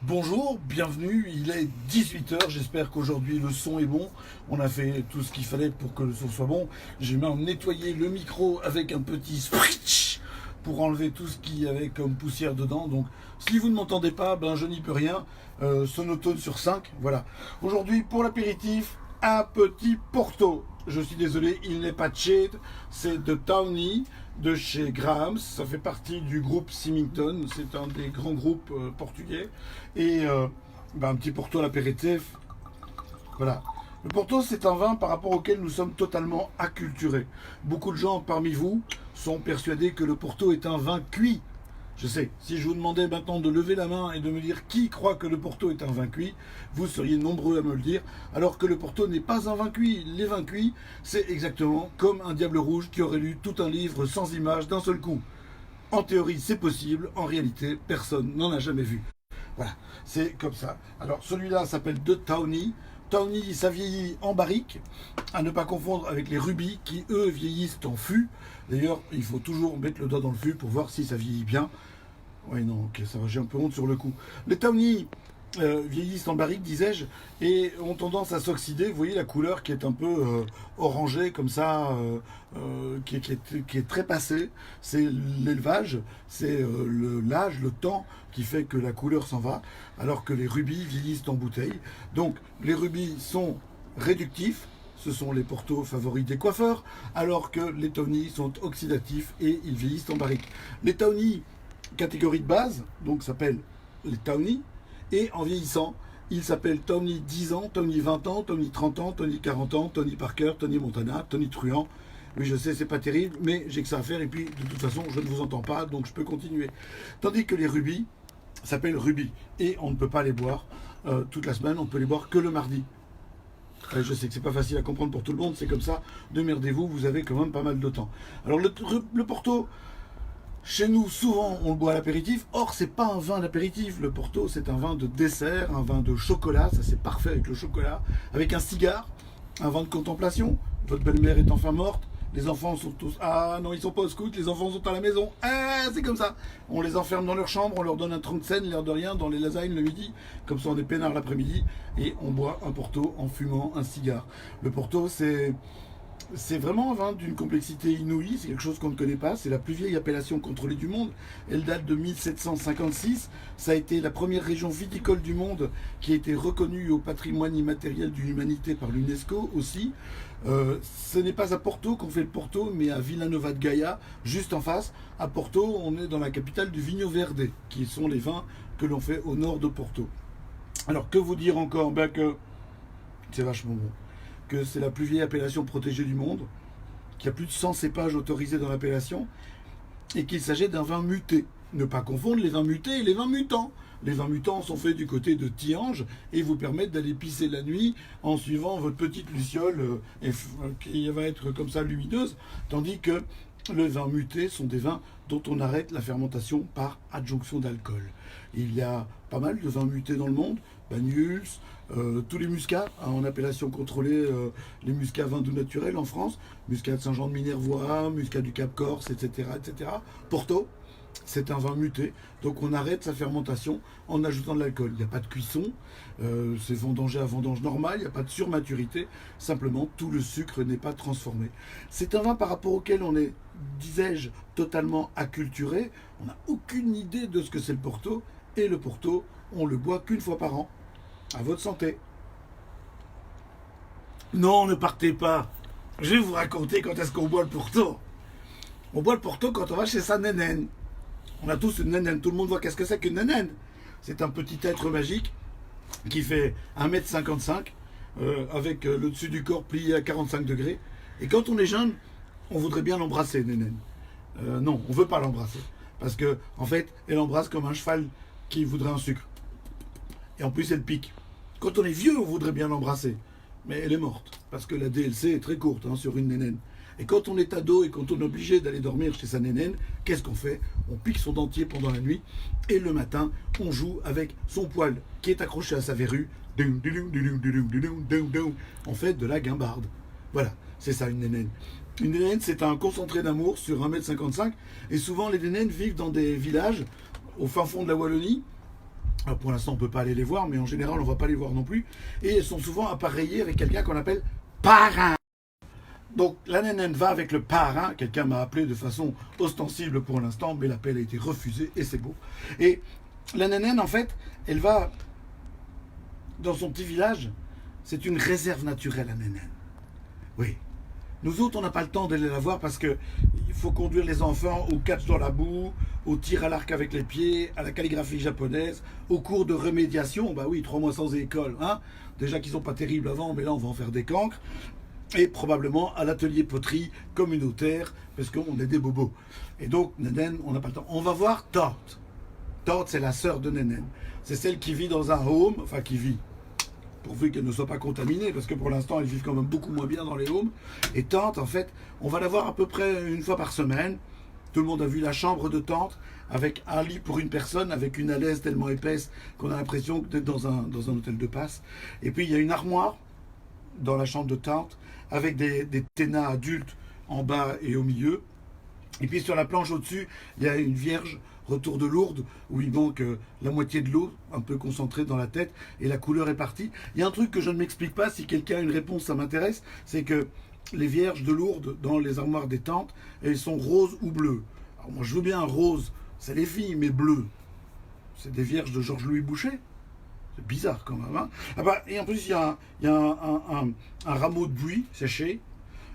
Bonjour, bienvenue, il est 18 h. J'espère qu'aujourd'hui le son est bon. On a fait tout ce qu'il fallait pour que le son soit bon. J'ai même nettoyé le micro avec un petit spritch pour enlever tout ce qu'il y avait comme poussière dedans. Donc si vous ne m'entendez pas, ben je n'y peux rien. Sonotone sur 5, voilà. Aujourd'hui pour l'apéritif, un petit Porto. Je suis désolé, il n'est pas cheat, c'est de Tawny, de chez Grahams. Ça fait partie du groupe Symington, c'est un des grands groupes portugais. Et ben, un petit Porto à l'apéritif, voilà. Le Porto, c'est un vin par rapport auquel nous sommes totalement acculturés. Beaucoup de gens parmi vous sont persuadés que le Porto est un vin cuit. Je sais, si je vous demandais maintenant de lever la main et de me dire qui croit que le Porto est un vin cuit, vous seriez nombreux à me le dire, alors que le Porto n'est pas un vin cuit. Les vins cuits, c'est exactement comme un diable rouge qui aurait lu tout un livre sans images d'un seul coup. En théorie, c'est possible, en réalité, personne n'en a jamais vu. Voilà, c'est comme ça. Alors celui-là s'appelle de Tawny. Tawny, ça vieillit en barrique, à ne pas confondre avec les rubis qui, eux, vieillissent en fût. D'ailleurs, il faut toujours mettre le doigt dans le fût pour voir si ça vieillit bien. Oui, non, ok, ça va, j'ai un peu honte sur le coup. Les Tawny vieillissent en barrique, disais-je, et ont tendance à s'oxyder. Vous voyez la couleur qui est un peu orangée, comme ça, qui est très passée. C'est l'élevage, c'est l'âge, le temps qui fait que la couleur s'en va, alors que les rubis vieillissent en bouteille. Donc, les rubis sont réductifs, ce sont les portos favoris des coiffeurs, alors que les Tawny sont oxydatifs et ils vieillissent en barrique. Les Tawny, catégorie de base, donc s'appellent les Tawny, et en vieillissant, ils s'appellent Tawny 10 ans, Tawny 20 ans, Tawny 30 ans, Tawny 40 ans, Tony Parker, Tony Montana, Tony Truant. Oui, je sais, c'est pas terrible, mais j'ai que ça à faire, et puis de toute façon, je ne vous entends pas, donc je peux continuer. Tandis que les rubis s'appellent rubis, et on ne peut pas les boire toute la semaine, on ne peut les boire que le mardi. Je sais que c'est pas facile à comprendre pour tout le monde, c'est comme ça, démerdez-vous, vous avez quand même pas mal de temps. Alors le Porto, chez nous, souvent, on le boit à l'apéritif. Or, c'est pas un vin d'apéritif. Le Porto, c'est un vin de dessert, un vin de chocolat. Ça, c'est parfait avec le chocolat. Avec un cigare, un vin de contemplation. Votre belle-mère est enfin morte. Les enfants sont tous... Ah non, ils sont pas au scout. Les enfants sont à la maison. Ah, c'est comme ça. On les enferme dans leur chambre. On leur donne un tronc de scène, l'air de rien, dans les lasagnes le midi. Comme ça, on est peinard l'après-midi. Et on boit un Porto en fumant un cigare. Le Porto, c'est vraiment un vin d'une complexité inouïe, c'est quelque chose qu'on ne connaît pas, c'est la plus vieille appellation contrôlée du monde, elle date de 1756, ça a été la première région viticole du monde qui a été reconnue au patrimoine immatériel de l'humanité par l'UNESCO aussi. Ce n'est pas à Porto qu'on fait le Porto, mais à Villanova de Gaia, juste en face. À Porto, on est dans la capitale du Vinho Verde, qui sont les vins que l'on fait au nord de Porto. Alors que vous dire encore? Ben que c'est vachement bon, que c'est la plus vieille appellation protégée du monde, qu'il y a plus de 100 cépages autorisés dans l'appellation, et qu'il s'agit d'un vin muté. Ne pas confondre les vins mutés et les vins mutants. Les vins mutants sont faits du côté de Tihange et vous permettent d'aller pisser la nuit en suivant votre petite luciole qui va être comme ça lumineuse, tandis que les vins mutés sont des vins dont on arrête la fermentation par adjonction d'alcool. Il y a pas mal de vins mutés dans le monde, Banyuls, tous les muscats en appellation contrôlée, les muscats vins doux naturels en France, muscat de Saint-Jean de Minervois, muscat du Cap Corse, etc., etc. Porto, c'est un vin muté, donc on arrête sa fermentation en ajoutant de l'alcool. Il n'y a pas de cuisson, c'est vendangé à vendange normale, il n'y a pas de surmaturité, simplement tout le sucre n'est pas transformé. C'est un vin par rapport auquel on est, disais-je, totalement acculturé, on n'a aucune idée de ce que c'est le Porto, et le Porto, on le boit qu'une fois par an. À votre santé. Non, ne partez pas. Je vais vous raconter quand est-ce qu'on boit le Porto. On boit le Porto quand on va chez sa nénène. On a tous une nénène. Tout le monde voit qu'est-ce que c'est qu'une nénène. C'est un petit être magique qui fait 1,55 m avec le dessus du corps plié à 45 degrés. Et quand on est jeune, on voudrait bien l'embrasser, nénène. Non, on ne veut pas l'embrasser. Parce que, en fait, elle embrasse comme un cheval qui voudrait un sucre. Et en plus, elle pique. Quand on est vieux, on voudrait bien l'embrasser. Mais elle est morte. Parce que la DLC est très courte sur une nénène. Et quand on est ado et quand on est obligé d'aller dormir chez sa nénène, qu'est-ce qu'on fait? On pique son dentier pendant la nuit. Et le matin, on joue avec son poil qui est accroché à sa verrue. On fait de la guimbarde. Voilà, c'est ça une nénène. Une nénène, c'est un concentré d'amour sur 1,55 m. Et souvent, les nénènes vivent dans des villages au fin fond de la Wallonie, Alors pour l'instant, on ne peut pas aller les voir, mais en général, on ne va pas les voir non plus. Et elles sont souvent appareillées avec quelqu'un qu'on appelle parrain. Donc la nénène va avec le parrain. Quelqu'un m'a appelé de façon ostensible pour l'instant, mais l'appel a été refusé et c'est beau. Et la nénène, en fait, elle va dans son petit village. C'est une réserve naturelle, la nénène. Oui. Nous autres, on n'a pas le temps d'aller la voir parce qu'il faut conduire les enfants au catch dans la boue, au tir à l'arc avec les pieds, à la calligraphie japonaise, au cours de remédiation. Bah oui, 3 mois sans école. Hein, déjà qu'ils sont pas terribles avant, mais là, on va en faire des cancres. Et probablement à l'atelier poterie communautaire, parce qu'on est des bobos. Et donc, Nénène, on n'a pas le temps. On va voir Tante. Tante, c'est la sœur de Nénène. C'est celle qui vit dans un home, enfin qui vit, pourvu qu'elle ne soit pas contaminée, parce que pour l'instant, elles vivent quand même beaucoup moins bien dans les homes. Et Tante, en fait, on va la voir à peu près une fois par semaine. Tout le monde a vu la chambre de Tante, avec un lit pour une personne, avec une alaise tellement épaisse qu'on a l'impression d'être dans un hôtel de passe. Et puis, il y a une armoire dans la chambre de Tante, avec des ténas adultes en bas et au milieu. Et puis sur la planche au-dessus, il y a une vierge, retour de Lourdes, où il manque la moitié de l'eau, un peu concentrée dans la tête, et la couleur est partie. Il y a un truc que je ne m'explique pas, si quelqu'un a une réponse, ça m'intéresse, c'est que les vierges de Lourdes, dans les armoires des tantes, elles sont roses ou bleues. Alors moi je veux bien rose, c'est les filles, mais bleu, c'est des vierges de Georges-Louis Boucher. C'est bizarre quand même. Hein, ah bah, et en plus, il y a un rameau de buis séché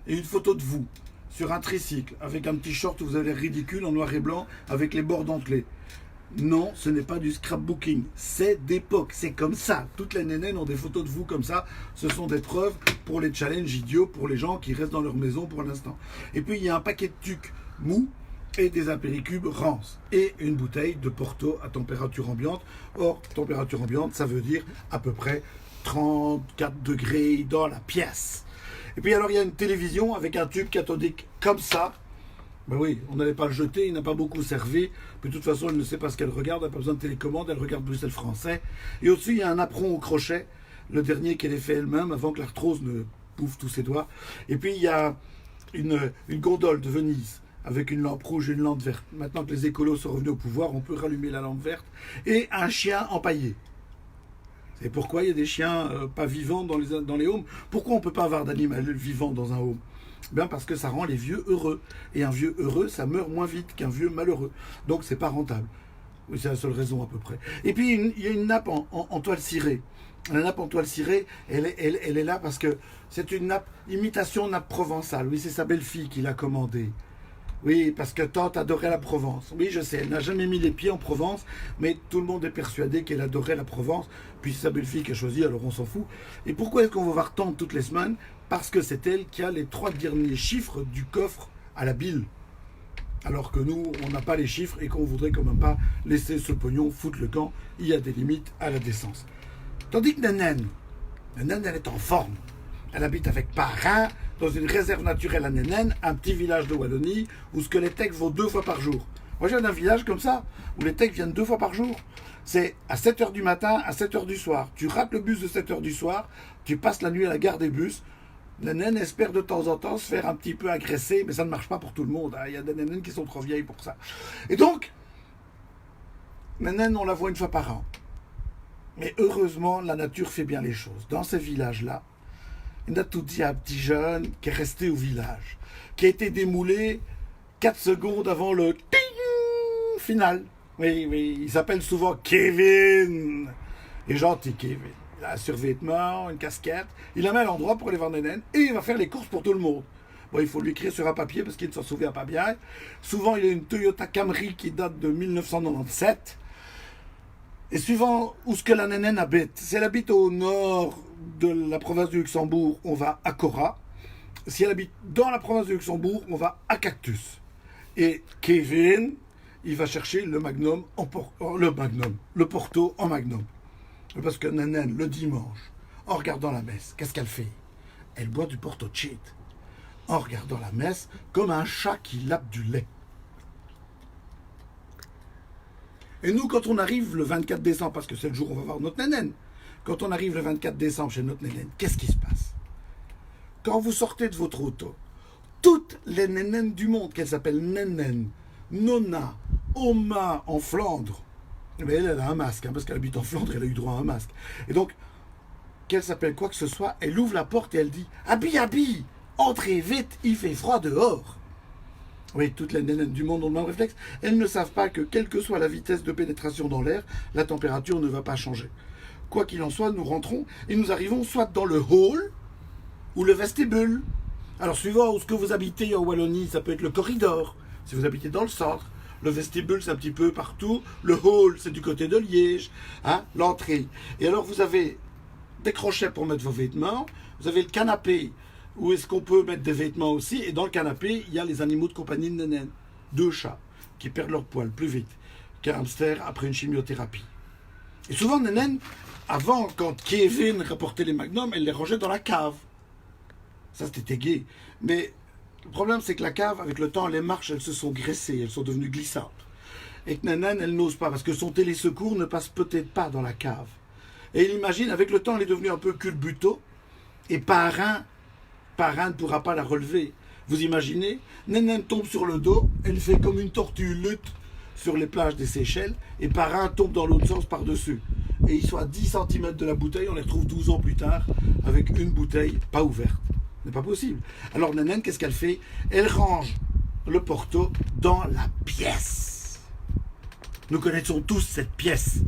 et une photo de vous sur un tricycle avec un petit short où vous avez l'air ridicule en noir et blanc avec les bords dentelés. Non, ce n'est pas du scrapbooking. C'est d'époque. C'est comme ça. Toutes les nénènes ont des photos de vous comme ça. Ce sont des preuves pour les challenges idiots pour les gens qui restent dans leur maison pour l'instant. Et puis, il y a un paquet de tucs mous et des apéricubes rances et une bouteille de Porto à température ambiante. Or, température ambiante, ça veut dire à peu près 34 degrés dans la pièce. Et puis alors, il y a une télévision avec un tube cathodique comme ça. Ben oui, on n'allait pas le jeter, il n'a pas beaucoup servi. Puis de toute façon, elle ne sait pas ce qu'elle regarde, elle n'a pas besoin de télécommande, elle regarde Bruxelles français. Et au-dessus, il y a un apron au crochet, le dernier qu'elle ait fait elle-même avant que l'arthrose ne bouffe tous ses doigts. Et puis, il y a une gondole de Venise avec une lampe rouge et une lampe verte. Maintenant que les écolos sont revenus au pouvoir, on peut rallumer la lampe verte. Et un chien empaillé. C'est pourquoi il y a des chiens pas vivants dans les homes. Pourquoi on ne peut pas avoir d'animal vivant dans un home? Bien parce que ça rend les vieux heureux. Et un vieux heureux, ça meurt moins vite qu'un vieux malheureux. Donc c'est pas rentable. Oui, c'est la seule raison à peu près. Et puis il y a une nappe en toile cirée. La nappe en toile cirée, elle est là parce que c'est une nappe, imitation nappe provençale. Oui, c'est sa belle-fille qui l'a commandée. Oui, parce que Tante adorait la Provence. Oui, je sais, elle n'a jamais mis les pieds en Provence, mais tout le monde est persuadé qu'elle adorait la Provence. Puis c'est sa belle-fille qui a choisi, alors on s'en fout. Et pourquoi est-ce qu'on va voir Tante toutes les semaines? Parce que c'est elle qui a les 3 derniers chiffres du coffre à la bille. Alors que nous, on n'a pas les chiffres et qu'on voudrait quand même pas laisser ce pognon foutre le camp. Il y a des limites à la décence. Tandis que Nénène, elle est en forme. Elle habite avec parrain dans une réserve naturelle à Nénène, un petit village de Wallonie, où ce que les techs vont 2 fois par jour. Moi, j'ai un village comme ça, où les techs viennent 2 fois par jour. C'est à 7h du matin, à 7h du soir. Tu rates le bus de 7h du soir, tu passes la nuit à la gare des bus. Nénène espère de temps en temps se faire un petit peu agresser, mais ça ne marche pas pour tout le monde. Hein. Il y a des nénènes qui sont trop vieilles pour ça. Et donc, Nénène, on la voit une fois par an. Mais heureusement, la nature fait bien les choses. Dans ces villages-là, il y a tout dit un petit jeune qui est resté au village, qui a été démoulé 4 secondes avant le ting final. Oui, il s'appelle souvent Kevin. Il est gentil, Kevin. Il a un survêtement, une casquette. Il a mis à l'endroit pour aller voir Nénène et il va faire les courses pour tout le monde. Bon, il faut lui écrire sur un papier parce qu'il ne s'en souvient pas bien. Souvent, il a une Toyota Camry qui date de 1997. Et suivant où ce que la Nénène habite, si elle habite au nord de la province du Luxembourg, on va à Cora. Si elle habite dans la province du Luxembourg, on va à Cactus. Et Kevin, il va chercher le Magnum, le Porto en Magnum. Parce que Nénène, le dimanche, en regardant la messe, qu'est-ce qu'elle fait? Elle boit du Porto cheat. En regardant la messe, comme un chat qui lappe du lait. Et nous, quand on arrive le 24 décembre, parce que c'est le jour où on va voir notre Nénène, quand on arrive le 24 décembre chez notre Nénène, qu'est-ce qui se passe? Quand vous sortez de votre auto, toutes les Nénènes du monde, qu'elles s'appellent Nénène, Nona, Oma en Flandre, Mais elle a un masque, parce qu'elle habite en Flandre, elle a eu droit à un masque. Et donc, qu'elle s'appelle quoi que ce soit, elle ouvre la porte et elle dit « Habille, entrez vite, il fait froid dehors !» Oui, toutes les nénènes du monde ont le même réflexe. Elles ne savent pas que, quelle que soit la vitesse de pénétration dans l'air, la température ne va pas changer. Quoi qu'il en soit, nous rentrons et nous arrivons soit dans le hall ou le vestibule. Alors, suivant où ce que vous habitez en Wallonie, ça peut être le corridor, si vous habitez dans le centre. Le vestibule, c'est un petit peu partout. Le hall, c'est du côté de Liège. L'entrée. Et alors, vous avez des crochets pour mettre vos vêtements. Vous avez le canapé, où est-ce qu'on peut mettre des vêtements aussi. Et dans le canapé, il y a les animaux de compagnie de Nénène. 2 chats qui perdent leur poil plus vite qu'un hamster après une chimiothérapie. Et souvent, Nénène, avant, quand Kevin rapportait les magnums, elle les rangeait dans la cave. Ça, c'était gai. Mais le problème, c'est que la cave, avec le temps, les marches, elles se sont graissées, elles sont devenues glissantes. Et que Nénène, elle n'ose pas, parce que son télésecours ne passe peut-être pas dans la cave. Et il imagine, avec le temps, elle est devenue un peu culbuto, et parrain ne pourra pas la relever. Vous imaginez, Nénène tombe sur le dos, elle fait comme une tortue lutte sur les plages des Seychelles, et parrain tombe dans l'autre sens par-dessus. Et ils sont à 10 cm de la bouteille, on les retrouve 12 ans plus tard, avec une bouteille pas ouverte. Ce n'est pas possible. Alors Nénène, qu'est-ce qu'elle fait? Elle range le porto dans la pièce. Nous connaissons tous cette pièce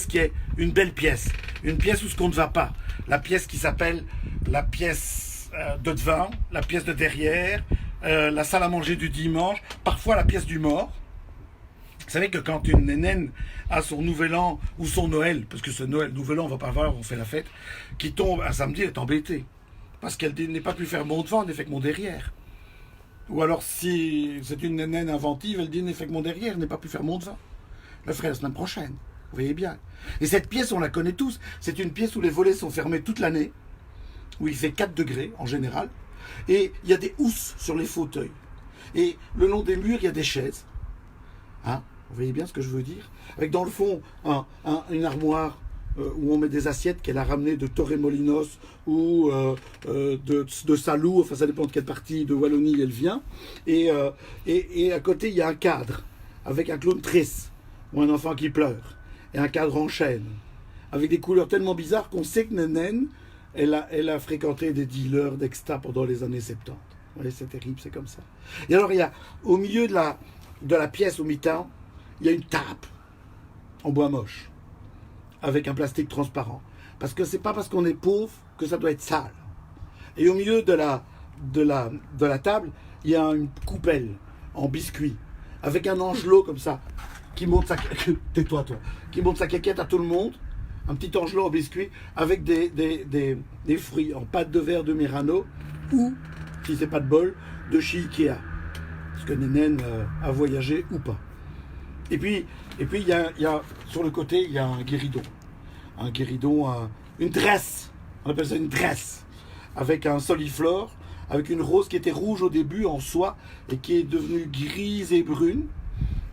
qui est une belle pièce, une pièce où ce qu'on ne va pas, la pièce qui s'appelle la pièce de devant, la pièce de derrière, la salle à manger du dimanche, parfois la pièce du mort. Vous savez que quand une nénène a son nouvel an ou son Noël, parce que ce Noël, nouvel an, on va pas voir, on fait la fête, qui tombe un samedi, elle est embêtée. Parce qu'elle n'est pas plus faire mon devant, elle n'est fait que mon derrière. Ou alors, si c'est une nénène inventive, elle dit n'est fait que mon derrière, elle n'est pas plus faire mon devant. Le ferai la semaine prochaine. Vous voyez bien. Et cette pièce, on la connaît tous. C'est une pièce où les volets sont fermés toute l'année, où il fait 4 degrés en général. Et il y a des housses sur les fauteuils. Et le long des murs, il y a des chaises. Vous voyez bien ce que je veux dire? Avec dans le fond une armoire où on met des assiettes qu'elle a ramenées de Torremolinos ou de Salou, enfin ça dépend de quelle partie de Wallonie elle vient. Et à côté, il y a un cadre avec un clown triste ou un enfant qui pleure. Et un cadre en chêne, avec des couleurs tellement bizarres qu'on sait que Nénène, elle a fréquenté des dealers d'exta pendant les années 70. Vous voyez, c'est terrible, c'est comme ça. Et alors, il y a, au milieu de la pièce, au mi-temps, il y a une table en bois moche, avec un plastique transparent. Parce que c'est pas parce qu'on est pauvre que ça doit être sale. Et au milieu de la table, il y a une coupelle en biscuit, avec un angelot comme ça, qui monte sa tais-toi toi, qui monte sa caquette à tout le monde, un petit angelot en biscuit, avec des fruits en pâte de verre de Mirano, ou, si c'est pas de bol, de chez Ikea. Parce que Nénène a voyagé ou pas. Et puis il y a sur le côté, il y a un guéridon. Un guéridon, une dresse. On appelle ça une dresse. Avec un soliflore, avec une rose qui était rouge au début en soie et qui est devenue grise et brune,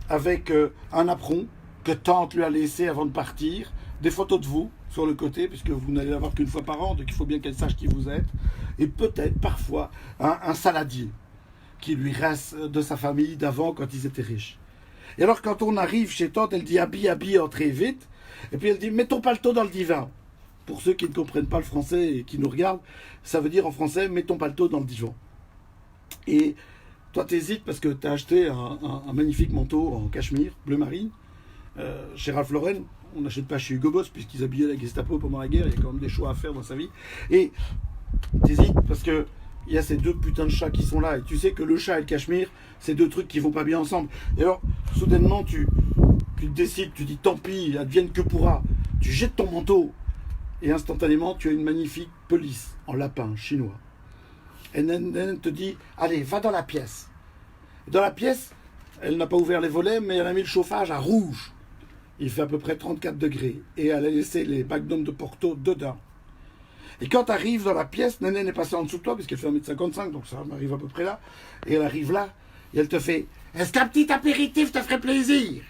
avec un apron que tante lui a laissé avant de partir, des photos de vous sur le côté, puisque vous n'allez l'avoir qu'une fois par an, donc il faut bien qu'elle sache qui vous êtes, et peut-être parfois un saladier qui lui reste de sa famille d'avant quand ils étaient riches. Et alors quand on arrive chez tante, elle dit habille, entrez vite, et puis elle dit mets ton paletot dans le divan. Pour ceux qui ne comprennent pas le français et qui nous regardent, ça veut dire en français mets ton paletot dans le divan. Et toi t'hésites parce que t'as acheté un magnifique manteau en cachemire, bleu marine, chez Ralph Lauren. On n'achète pas chez Hugo Boss puisqu'ils habillaient la Gestapo pendant la guerre, il y a quand même des choix à faire dans sa vie. Et t'hésites parce que il y a ces 2 putains de chats qui sont là, et tu sais que le chat et le cachemire, c'est 2 trucs qui vont pas bien ensemble. Et alors, soudainement, tu décides, tu dis tant pis, advienne que pourra, tu jettes ton manteau, et instantanément, tu as une magnifique pelisse en lapin chinois. Et Nénène te dit, allez, va dans la pièce. Et dans la pièce, elle n'a pas ouvert les volets, mais elle a mis le chauffage à rouge. Il fait à peu près 34 degrés, et elle a laissé les magnums de Porto dedans. Et quand tu arrives dans la pièce, Nénène est passée en dessous de toi, puisqu'elle fait 1m55, donc ça m'arrive à peu près là, et elle arrive là, et elle te fait « Est-ce qu'un petit apéritif te ferait plaisir ?»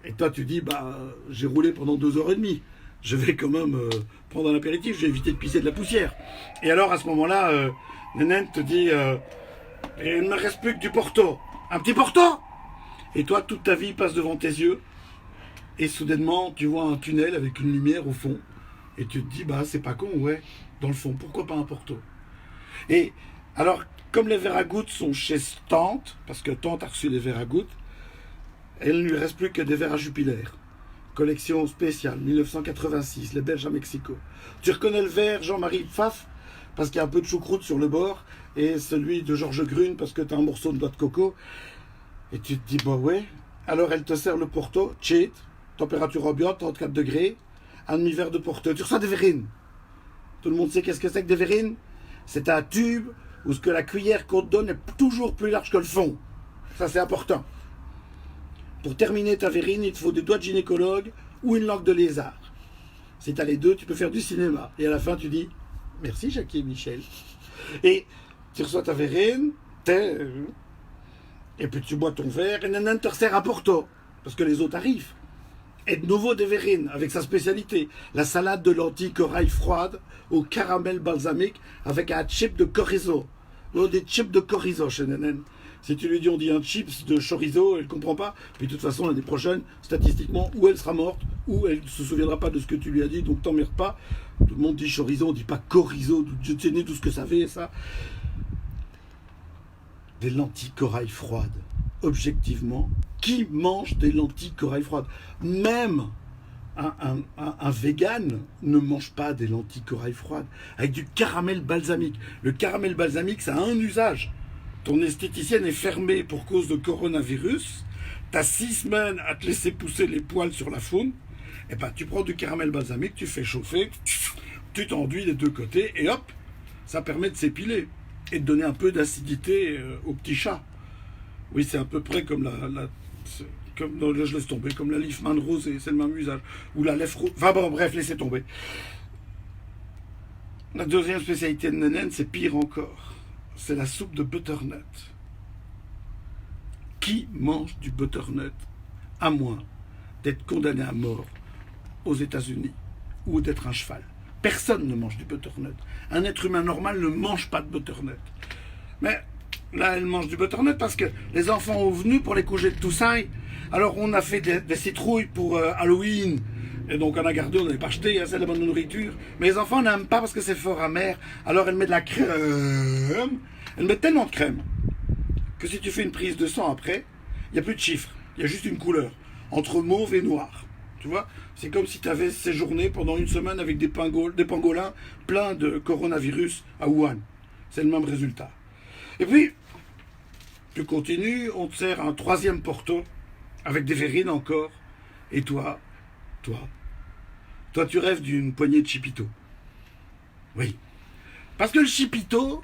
Et toi tu dis « Bah, j'ai roulé pendant 2h30, je vais quand même prendre un apéritif, je vais éviter de pisser de la poussière. » Et alors à ce moment-là, Nénène te dit « Il ne me reste plus que du Porto. Un petit Porto ?» Et toi, toute ta vie passe devant tes yeux, et soudainement, tu vois un tunnel avec une lumière au fond, et tu te dis, bah c'est pas con, ouais, dans le fond, pourquoi pas un Porto? Et alors, comme les verres à gouttes sont chez Tante, parce que Tante a reçu les verres à gouttes, il ne lui reste plus que des verres à Jupiler. Collection spéciale, 1986, les Belges à Mexico. Tu reconnais le verre Jean-Marie Pfaff, parce qu'il y a un peu de choucroute sur le bord, et celui de Georges Grune, parce que tu as un morceau de noix de coco. Et tu te dis, bah ouais. Alors elle te sert le Porto, cheat, température ambiante, 34 degrés, un demi-verre de Porto. Tu reçois des verrines. Tout le monde sait qu'est-ce que c'est que des verrines? C'est un tube où ce que la cuillère qu'on te donne est toujours plus large que le fond. Ça, c'est important. Pour terminer ta verrine, il te faut des doigts de gynécologue ou une langue de lézard. Si tu as les deux, tu peux faire du cinéma. Et à la fin, tu dis merci Jackie et Michel. Et tu reçois ta verrine, et puis tu bois ton verre, et Nanan te resserre un Porto, parce que les autres arrivent. Et de nouveau des verrines, avec sa spécialité, la salade de lentilles corail froide au caramel balsamique avec un chip de chorizo. Oh, des chips de chorizo chez Nanan. Si tu lui dis on dit un chips de chorizo, elle ne comprend pas. Puis de toute façon, l'année prochaine, statistiquement, ou elle sera morte, ou elle ne se souviendra pas de ce que tu lui as dit, donc t'emmerdes pas. Tout le monde dit chorizo, on ne dit pas chorizo, Dieu sais tout ce que ça fait, ça. Des lentilles corail froides. Objectivement, qui mange des lentilles corail froides? Même un vegan ne mange pas des lentilles corail froides. Avec du caramel balsamique. Le caramel balsamique, ça a un usage. Ton esthéticienne est fermée pour cause de coronavirus. Tu as 6 semaines à te laisser pousser les poils sur la faune. Et ben, tu prends du caramel balsamique, tu fais chauffer, tu t'enduis des deux côtés, et hop, ça permet de s'épiler. Et de donner un peu d'acidité au petit chat. Oui, c'est à peu près comme comme, non, là, je laisse tomber, comme la Leafman rose, c'est le même usage. Ou la lèvre rose. Enfin bon, bref, laissez tomber. La deuxième spécialité de Nanan, c'est pire encore. C'est la soupe de butternut. Qui mange du butternut à moins d'être condamné à mort aux États-Unis ou d'être un cheval? Personne ne mange du butternut. Un être humain normal ne mange pas de butternut. Mais là, elle mange du butternut parce que les enfants ont venu pour les congés de Toussaint. Alors, on a fait des citrouilles pour Halloween. Et donc, on a gardé, on n'avait pas acheté, c'est de la bonne nourriture. Mais les enfants n'aiment pas parce que c'est fort amer. Alors, elle met de la crème. Elle met tellement de crème que si tu fais une prise de sang après, il n'y a plus de chiffres. Il y a juste une couleur. Entre mauve et noir. Tu vois, c'est comme si tu avais séjourné pendant une semaine avec des pangolins pleins de coronavirus à Wuhan. C'est le même résultat. Et puis, tu continues, on te sert un troisième Porto, avec des verrines encore. Et toi, tu rêves d'une poignée de chipito. Oui. Parce que le chipito,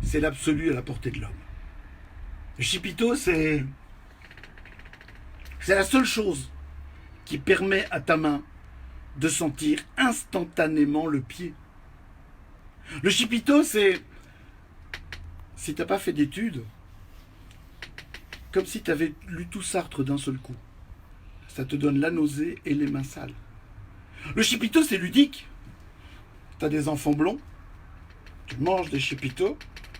c'est l'absolu à la portée de l'homme. Le chipito, c'est la seule chose qui permet à ta main de sentir instantanément le pied. Le chipito, c'est, si t'as pas fait d'études, comme si tu avais lu tout Sartre d'un seul coup. Ça te donne la nausée et les mains sales. Le chipito, c'est ludique. Tu as des enfants blonds, tu manges des chipitos,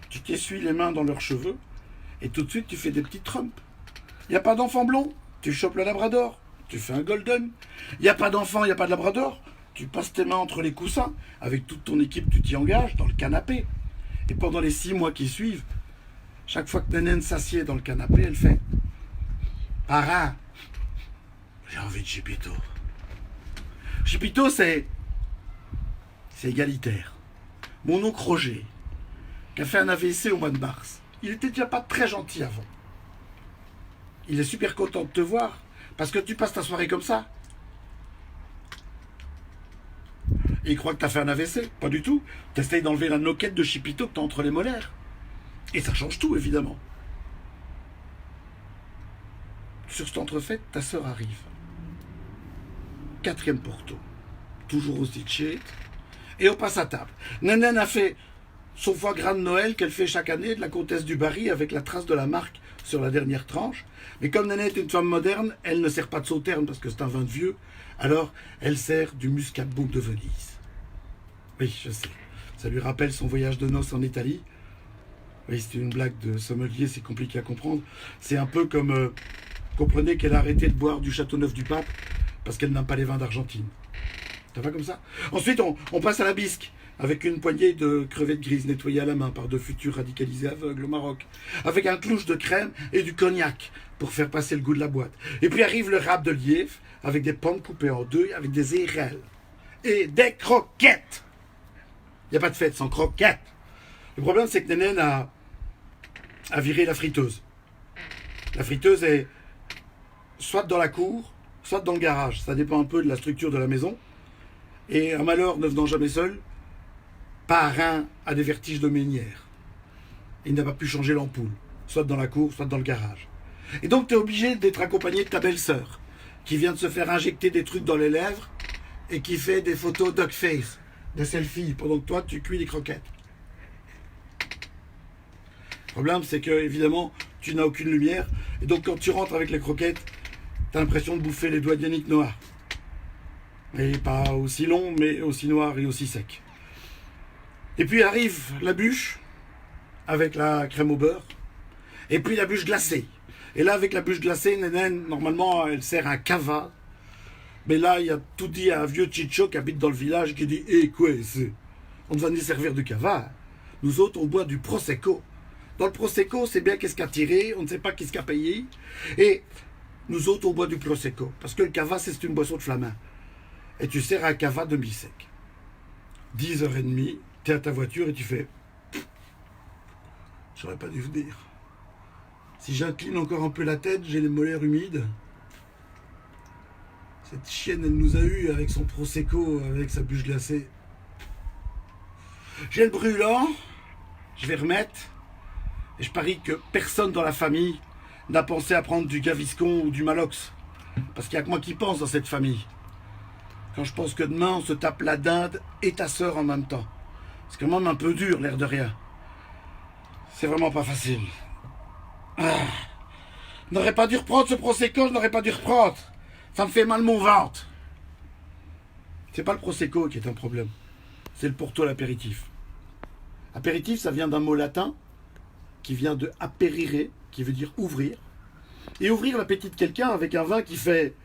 tu t'essuies les mains dans leurs cheveux, et tout de suite, tu fais des petits trumps. Il n'y a pas d'enfant blond, tu chopes le labrador, tu fais un golden. Il n'y a pas d'enfant, il n'y a pas de labrador, tu passes tes mains entre les coussins, avec toute ton équipe, tu t'y engages dans le canapé. Et pendant les 6 mois qui suivent, chaque fois que Nanan s'assied dans le canapé, elle fait « Parrain, j'ai envie de chipito. » Chipito, c'est égalitaire. Mon oncle Roger, qui a fait un AVC au mois de mars, il était déjà pas très gentil avant. Il est super content de te voir, parce que tu passes ta soirée comme ça. Et il croit que tu as fait un AVC. Pas du tout. Tu essayes d'enlever la noquette de chipito que tu as entre les molaires. Et ça change tout, évidemment. Sur cet entrefait, ta sœur arrive. 4e Porto. Toujours aussi cheat. Et on passe à table. Nanan a fait son foie gras de Noël qu'elle fait chaque année de la comtesse du Barry avec la trace de la marque sur la dernière tranche. Mais comme Nanan est une femme moderne, elle ne sert pas de sauterne parce que c'est un vin de vieux. Alors, elle sert du muscatbouc de Venise. Oui, je sais. Ça lui rappelle son voyage de noces en Italie. Oui, c'est une blague de sommelier, c'est compliqué à comprendre. C'est un peu comme comprenez qu'elle a arrêté de boire du Châteauneuf-du-Pape parce qu'elle n'a pas les vins d'Argentine. Ça va comme ça? Ensuite, on passe à la bisque, avec une poignée de crevettes grises nettoyées à la main par de futurs radicalisés aveugles au Maroc, avec un clouche de crème et du cognac pour faire passer le goût de la boîte. Et puis arrive le rap de Lièvre, avec des pommes coupées en deux, avec des érelles et des croquettes. Il n'y a pas de fête sans croquettes. Le problème, c'est que Nénène a viré la friteuse. La friteuse est soit dans la cour, soit dans le garage. Ça dépend un peu de la structure de la maison. Et un malheur ne venant jamais seul, parrain a des vertiges de ménière. Il n'a pas pu changer l'ampoule, soit dans la cour, soit dans le garage. Et donc tu es obligé d'être accompagné de ta belle-sœur, qui vient de se faire injecter des trucs dans les lèvres et qui fait des photos duck face, des selfies, pendant que toi tu cuis des croquettes. Le problème, c'est que évidemment tu n'as aucune lumière, et donc quand tu rentres avec les croquettes, tu as l'impression de bouffer les doigts de Yannick Noah. Et pas aussi long, mais aussi noir et aussi sec. Et puis arrive la bûche, avec la crème au beurre, et puis la bûche glacée. Et là, avec la bûche glacée, Nénène, normalement, elle sert un cava. Mais là, il y a tout dit à un vieux chicho qui habite dans le village qui dit « Eh, quoi, on ne va ni servir du cava. Nous autres, on boit du prosecco. Dans le prosecco, c'est bien qu'est-ce qu'a tiré, on ne sait pas qu'est-ce qu'a payé. Et nous autres, on boit du prosecco. Parce que le cava, c'est une boisson de flamin. Et tu sers un cava demi-sec. 10h30, tu es à ta voiture et tu fais « J'aurais pas dû venir. Si j'incline encore un peu la tête, j'ai les molaires humides. Cette chienne, elle nous a eu avec son prosecco, avec sa bûche glacée. J'ai le brûlant, je vais remettre. Et je parie que personne dans la famille n'a pensé à prendre du Gaviscon ou du Malox. Parce qu'il n'y a que moi qui pense dans cette famille. Quand je pense que demain, on se tape la dinde et ta sœur en même temps. C'est quand même un peu dur, l'air de rien. C'est vraiment pas facile. Ah. Je n'aurais pas dû reprendre ce prosecco, je n'aurais pas dû reprendre. Ça me fait mal mon ventre. C'est pas le prosecco qui est un problème. C'est le porto, l'apéritif. Apéritif, ça vient d'un mot latin qui vient de aperire, qui veut dire ouvrir. Et ouvrir l'appétit de quelqu'un avec un vin qui fait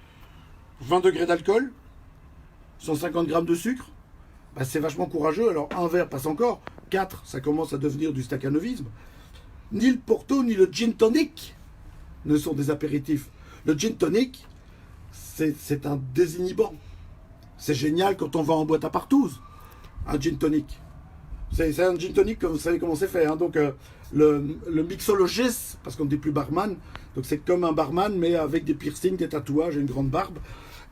20 degrés d'alcool, 150 grammes de sucre, bah c'est vachement courageux. Alors un verre passe encore, 4, ça commence à devenir du staccanovisme. Ni le porto, ni le gin tonic ne sont des apéritifs. Le gin tonic, c'est un désinhibant. C'est génial quand on va en boîte à partouze, un gin tonic. C'est un gin tonic, vous savez comment c'est fait. Hein. Donc le mixologiste, parce qu'on ne dit plus barman, donc c'est comme un barman, mais avec des piercings, des tatouages et une grande barbe.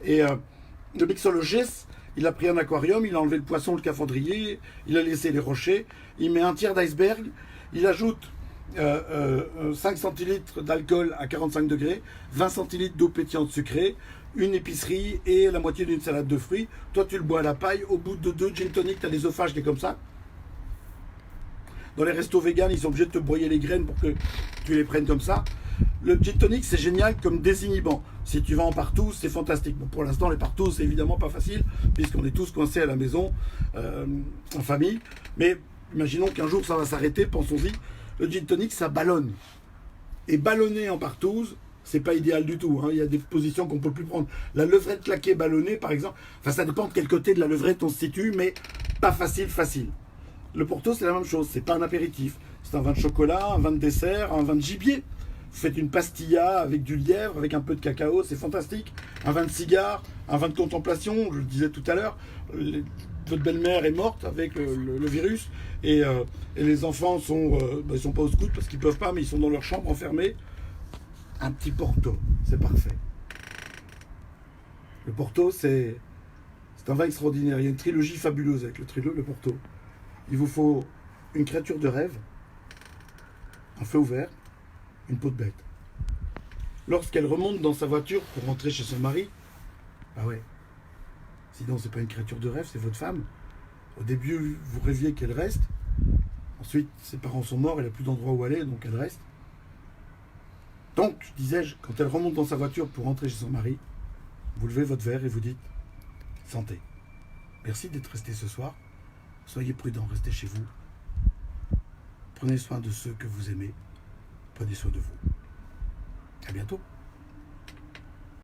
Et le mixologiste, il a pris un aquarium, il a enlevé le poisson, le scaphandrier, il a laissé les rochers, il met un tiers d'iceberg, il ajoute 5 centilitres d'alcool à 45 degrés, 20 centilitres d'eau pétillante sucrée, une épicerie et la moitié d'une salade de fruits. Toi, tu le bois à la paille. Au bout de 2 gin tonic, tu as l'œsophage qui est comme ça. Dans les restos véganes, ils sont obligés de te broyer les graines pour que tu les prennes comme ça. Le gin tonic, c'est génial comme désinhibant. Si tu vas en partouze, c'est fantastique. Bon, pour l'instant, les partouzes, c'est évidemment pas facile, puisqu'on est tous coincés à la maison, en famille. Mais imaginons qu'un jour, ça va s'arrêter, pensons-y. Le gin tonic, ça ballonne. Et ballonner en partouze, c'est pas idéal du tout. Hein. Il y a des positions qu'on peut plus prendre. La levrette claquée ballonnée, par exemple, enfin, ça dépend de quel côté de la levrette on se situe, mais pas facile. Le porto, c'est la même chose. C'est pas un apéritif. C'est un vin de chocolat, un vin de dessert, un vin de gibier. Vous faites une pastilla avec du lièvre, avec un peu de cacao, c'est fantastique. Un vin de cigare, un vin de contemplation, je le disais tout à l'heure. Votre belle-mère est morte avec le virus et les enfants ils sont pas au scout parce qu'ils peuvent pas, mais ils sont dans leur chambre enfermés. Un petit porto, c'est parfait. Le porto, c'est un vin extraordinaire. Il y a une trilogie fabuleuse avec le porto. Il vous faut une créature de rêve, un feu ouvert, une peau de bête. Lorsqu'elle remonte dans sa voiture pour rentrer chez son mari, bah ouais. Sinon, c'est pas une créature de rêve, c'est votre femme. Au début, vous rêviez qu'elle reste. Ensuite, ses parents sont morts, elle n'a plus d'endroit où aller, donc elle reste. Donc, disais-je, quand elle remonte dans sa voiture pour rentrer chez son mari, vous levez votre verre et vous dites « Santé. Merci d'être resté ce soir. Soyez prudents, restez chez vous. Prenez soin de ceux que vous aimez. Prenez soin de vous. À bientôt. »